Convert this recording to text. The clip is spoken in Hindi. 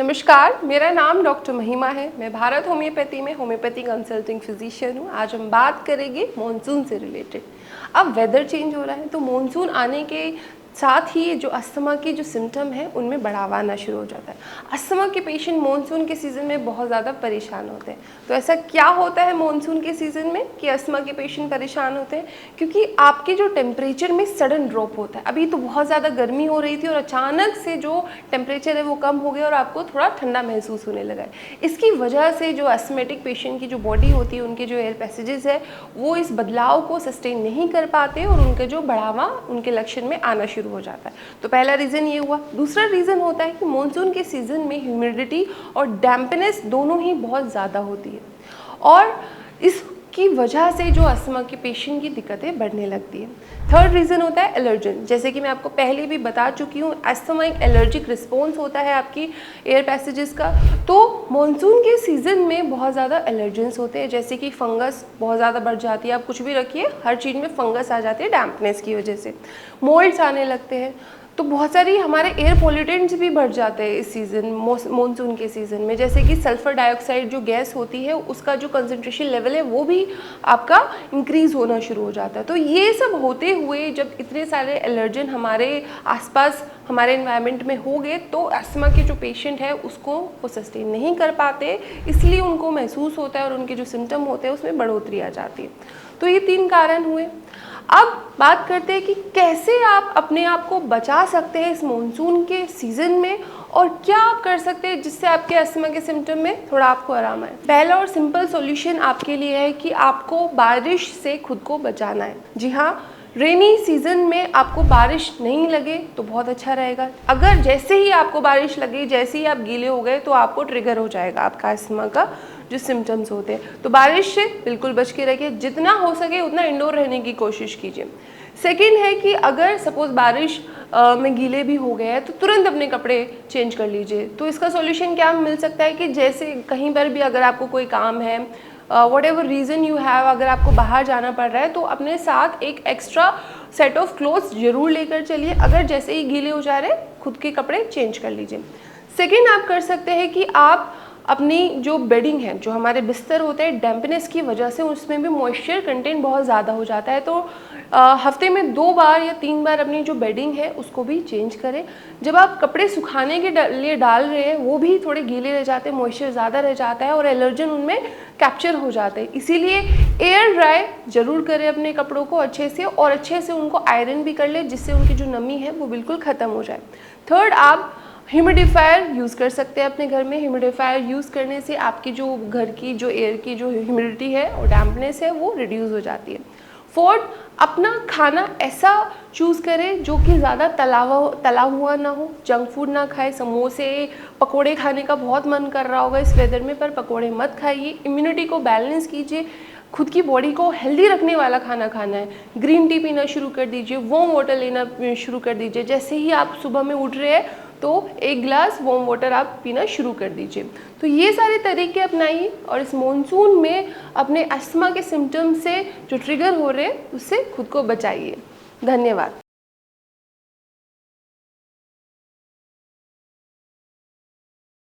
नमस्कार, मेरा नाम डॉक्टर महिमा है। मैं भारत होम्योपैथी में होम्योपैथी कंसल्टिंग फिजिशियन हूँ। आज हम बात करेंगे मॉनसून से रिलेटेड। अब वेदर चेंज हो रहा है तो मॉनसून आने के साथ ही जो अस्थमा की जो सिम्टम है उनमें बढ़ावा आना शुरू हो जाता है। अस्थमा के पेशेंट मॉनसून के सीज़न में बहुत ज़्यादा परेशान होते हैं। तो ऐसा क्या होता है मॉनसून के सीज़न में कि अस्थमा के पेशेंट परेशान होते हैं? क्योंकि आपके जो टेम्परेचर में सडन ड्रॉप होता है। अभी तो बहुत ज़्यादा गर्मी हो रही थी और अचानक से जो टेम्परेचर है वो कम हो गया और आपको थोड़ा ठंडा महसूस होने लगा है। इसकी वजह से जो अस्थमेटिक पेशेंट की जो बॉडी होती है, उनके जो एयर पैसेजेस है वो इस बदलाव को सस्टेन नहीं कर पाते और उनका जो बढ़ावा उनके लक्षण में आना शुरू हो जाता है। तो पहला रीज़न ये हुआ। दूसरा रीज़न होता है कि मॉनसून के सीज़न में ह्यूमिडिटी और डैम्पनेस दोनों ही बहुत ज़्यादा होती है और इसकी वजह से जो अस्थमा के पेशेंट की दिक्कतें बढ़ने लगती है। थर्ड रीज़न होता है एलर्जन। जैसे कि मैं आपको पहले भी बता चुकी हूँ, अस्थमा एक एलर्जिक रिस्पॉन्स होता है आपकी एयर पैसेजेस का। तो मॉनसून के सीज़न में बहुत ज़्यादा एलर्जेंस होते हैं, जैसे कि फंगस बहुत ज़्यादा बढ़ जाती है। आप कुछ भी रखिए, हर चीज़ में फंगस आ जाती है डैम्पनेस की वजह से। मोल्ड्स आने लगते हैं। तो बहुत सारी हमारे एयर पोल्यूटेंट्स भी बढ़ जाते हैं इस सीज़न मॉनसून के सीज़न में, जैसे कि सल्फ़र डाइऑक्साइड जो गैस होती है उसका जो कंसंट्रेशन लेवल है वो भी आपका इंक्रीज़ होना शुरू हो जाता है। तो ये सब होते हुए जब इतने सारे एलर्जन हमारे आसपास हमारे एनवायरनमेंट में हो गए तो अस्थमा के जो पेशेंट है उसको वो सस्टेन नहीं कर पाते, इसलिए उनको महसूस होता है और उनके जो सिम्टम होते हैं उसमें बढ़ोतरी आ जाती है। तो ये 3 कारण हुए। अब बात करते हैं कि कैसे आप अपने आप को बचा सकते हैं इस मॉनसून के सीज़न में और क्या आप कर सकते हैं जिससे आपके अस्थमा के सिम्टम में थोड़ा आपको आराम आए। पहला और सिंपल सॉल्यूशन आपके लिए है कि आपको बारिश से खुद को बचाना है। जी हाँ, रेनी सीज़न में आपको बारिश नहीं लगे तो बहुत अच्छा रहेगा। अगर जैसे ही आपको बारिश लगे, जैसे ही आप गीले हो गए तो आपको ट्रिगर हो जाएगा आपका अस्थमा का जो सिम्टम्स होते हैं। तो बारिश से बिल्कुल बच के रखिए, जितना हो सके उतना इंडोर रहने की कोशिश कीजिए। सेकेंड है कि अगर सपोज़ बारिश में गीले भी हो गए हैं तो तुरंत अपने कपड़े चेंज कर लीजिए। तो इसका सॉल्यूशन क्या मिल सकता है कि जैसे कहीं पर भी अगर आपको कोई काम है, what ever reason you have, अगर आपको बाहर जाना पड़ रहा है तो अपने साथ एक एक्स्ट्रा सेट ऑफ क्लोथ्स जरूर लेकर चलिए। अगर जैसे ही गीले हो जा रहे खुद के कपड़े चेंज कर लीजिए। सेकेंड आप कर सकते हैं कि आप अपनी जो बेडिंग है, जो हमारे बिस्तर होते हैं, डैम्पनेस की वजह से उसमें भी मॉइस्चर कंटेंट बहुत ज़्यादा हो जाता है। तो हफ्ते में 2 बार या 3 बार अपनी जो बेडिंग है उसको भी चेंज करें। जब आप कपड़े सुखाने के लिए डाल रहे हैं वो भी थोड़े गीले रह जाते हैं, मॉइस्चर ज़्यादा रह जाता है और एलर्जन उनमें कैप्चर हो जाते हैं। इसीलिए एयर ड्राई जरूर करें अपने कपड़ों को अच्छे से और अच्छे से उनको आयरन भी कर ले, जिससे उनकी जो नमी है वो बिल्कुल ख़त्म हो जाए। थर्ड, आप ह्यूमिडिफायर यूज़ कर सकते हैं अपने घर में। ह्यूमिडिफायर यूज़ करने से आपकी जो घर की जो एयर की जो ह्यूमिडिटी है और डैम्पनेस है वो रिड्यूस हो जाती है। फोर्थ, अपना खाना ऐसा चूज़ करें जो कि ज़्यादा तला हुआ ना हो। जंक फूड ना खाएं। समोसे पकोड़े खाने का बहुत मन कर रहा होगा इस वेदर में, पर पकोड़े मत खाइए। इम्यूनिटी को बैलेंस कीजिए, खुद की बॉडी को हेल्दी रखने वाला खाना खाना है। ग्रीन टी पीना शुरू कर दीजिए, वार्म वाटर लेना शुरू कर दीजिए। जैसे ही आप सुबह में उठ रहे हैं तो 1 गिलास वार्म वाटर आप पीना शुरू कर दीजिए। तो ये सारे तरीके अपनाइए और इस मॉनसून में अपने अस्थमा के सिम्टम से जो ट्रिगर हो रहे हैं उससे खुद को बचाइए। धन्यवाद।